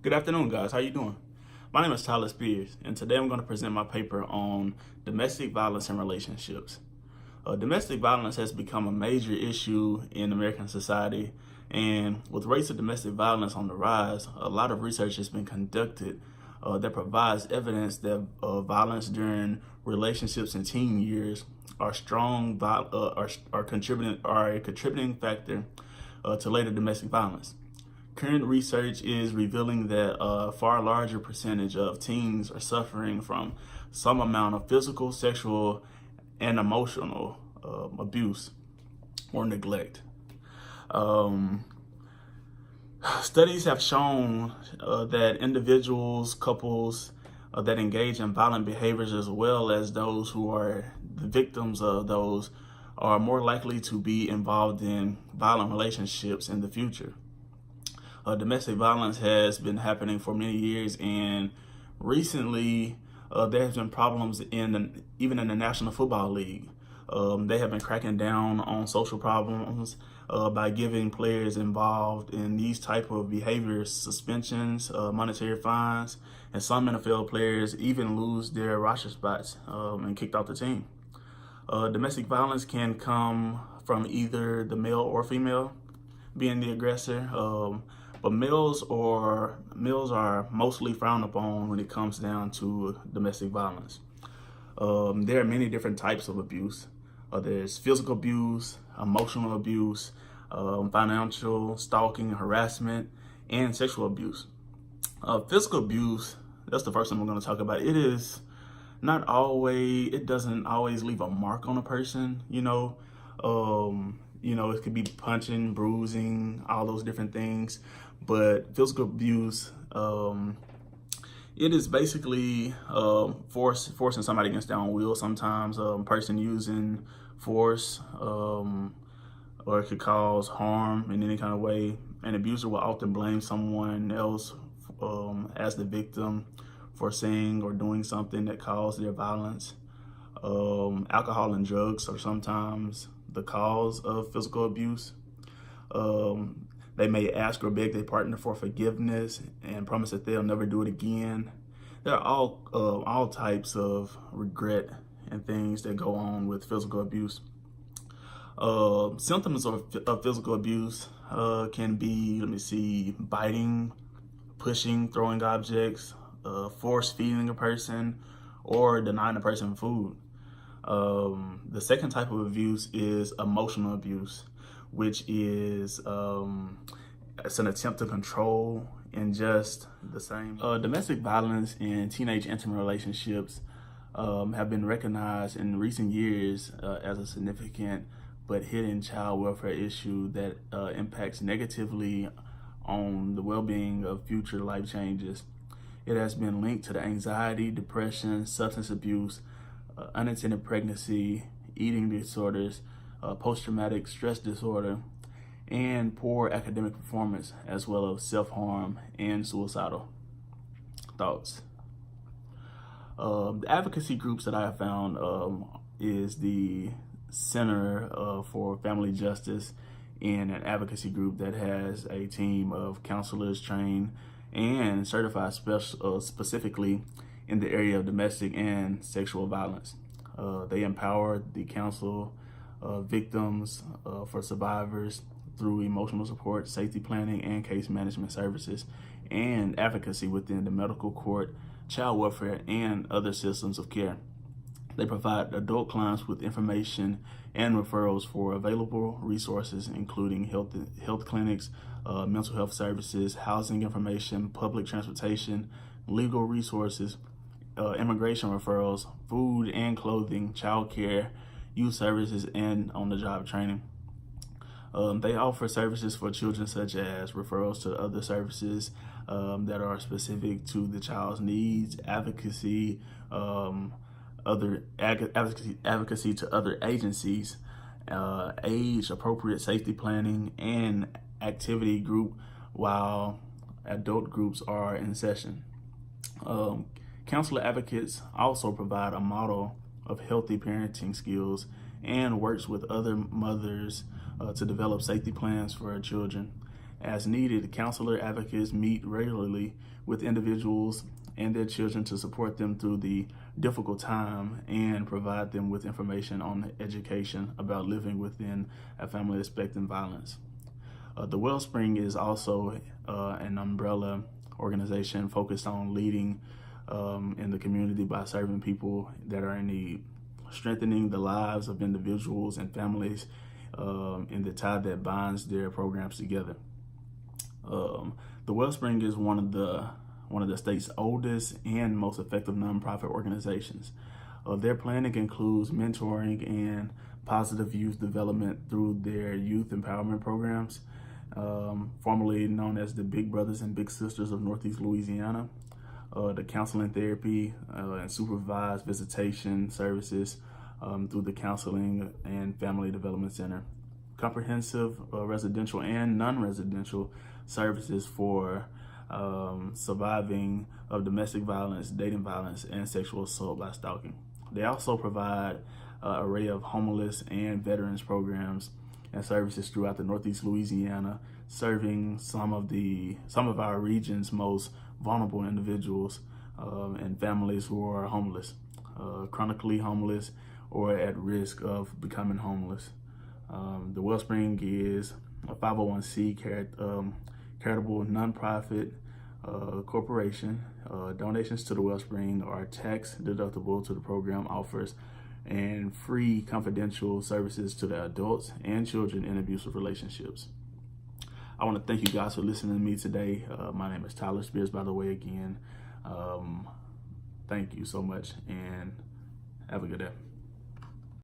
Good afternoon, guys. How you doing? My name is Tyler Spears, and today I'm going to present my paper on domestic violence in relationships. Domestic violence has become a major issue in American society, and with rates of domestic violence on the rise, a lot of research has been conducted that provides evidence that violence during relationships in teen years are a contributing factor to later domestic violence. Current research is revealing that a far larger percentage of teens are suffering from some amount of physical, sexual, and emotional abuse or neglect. Studies have shown that individuals, couples that engage in violent behaviors, as well as those who are the victims of those, are more likely to be involved in violent relationships in the future. Domestic violence has been happening for many years, and recently there has been problems even in the National Football League. They have been cracking down on social problems by giving players involved in these type of behaviors suspensions, monetary fines, and some NFL players even lose their roster spots and kicked off the team. Domestic violence can come from either the male or female being the aggressor. But males are mostly frowned upon when it comes down to domestic violence. There are many different types of abuse. There's physical abuse, emotional abuse, financial, stalking, harassment, and sexual abuse. Physical abuse, that's the first thing we're going to talk about. It doesn't always leave a mark on a person, it could be punching, bruising, all those different things. But physical abuse, it is basically forcing somebody against their own will. Sometimes a person using force, or it could cause harm in any kind of way. An abuser will often blame someone else as the victim for saying or doing something that caused their violence. Alcohol and drugs are sometimes the cause of physical abuse. They may ask or beg their partner for forgiveness and promise that they'll never do it again. There are all types of regret and things that go on with physical abuse. Symptoms of physical abuse can be, biting, pushing, throwing objects, force feeding a person, or denying a person food. The second type of abuse is emotional abuse, which is it's an attempt to control and just the same. Domestic violence in teenage intimate relationships have been recognized in recent years as a significant but hidden child welfare issue that impacts negatively on the well-being of future life changes. It has been linked to the anxiety, depression, substance abuse, unintended pregnancy, eating disorders, post-traumatic stress disorder, and poor academic performance, as well as self-harm and suicidal thoughts. The advocacy groups that I have found is the Center for Family Justice, and an advocacy group that has a team of counselors trained and certified specifically in the area of domestic and sexual violence. They empower the counsel victims for survivors through emotional support, safety planning, and case management services, and advocacy within the medical court, child welfare, and other systems of care. They provide adult clients with information and referrals for available resources, including health clinics, mental health services, housing information, public transportation, legal resources, immigration referrals, food and clothing, child care, youth services, and on-the-job training. They offer services for children, such as referrals to other services that are specific to the child's needs, advocacy to other agencies, age-appropriate safety planning, and activity group while adult groups are in session. Counselor advocates also provide a model of healthy parenting skills and works with other mothers to develop safety plans for children. As needed, counselor advocates meet regularly with individuals and their children to support them through the difficult time and provide them with information on education about living within a family expecting violence. The Wellspring is also an umbrella organization focused on leading in the community by serving people that are in need, strengthening the lives of individuals and families in the tie that binds their programs together. The Wellspring is one of the state's oldest and most effective nonprofit organizations. Their planning includes mentoring and positive youth development through their youth empowerment programs, formerly known as the Big Brothers and Big Sisters of Northeast Louisiana, the counseling therapy and supervised visitation services through the Counseling and Family Development Center, comprehensive residential and non-residential services for surviving of domestic violence, dating violence, and sexual assault by stalking. They also provide an array of homeless and veterans programs and services throughout the Northeast Louisiana, serving some of our region's most vulnerable individuals and families who are homeless, chronically homeless, or at risk of becoming homeless. The Wellspring is a 501c charitable nonprofit corporation. Donations to the Wellspring are tax deductible to the program offers and free confidential services to the adults and children in abusive relationships. I want to thank you guys for listening to me today. My name is Tyler Spears, by the way, again. Thank you so much, and have a good day.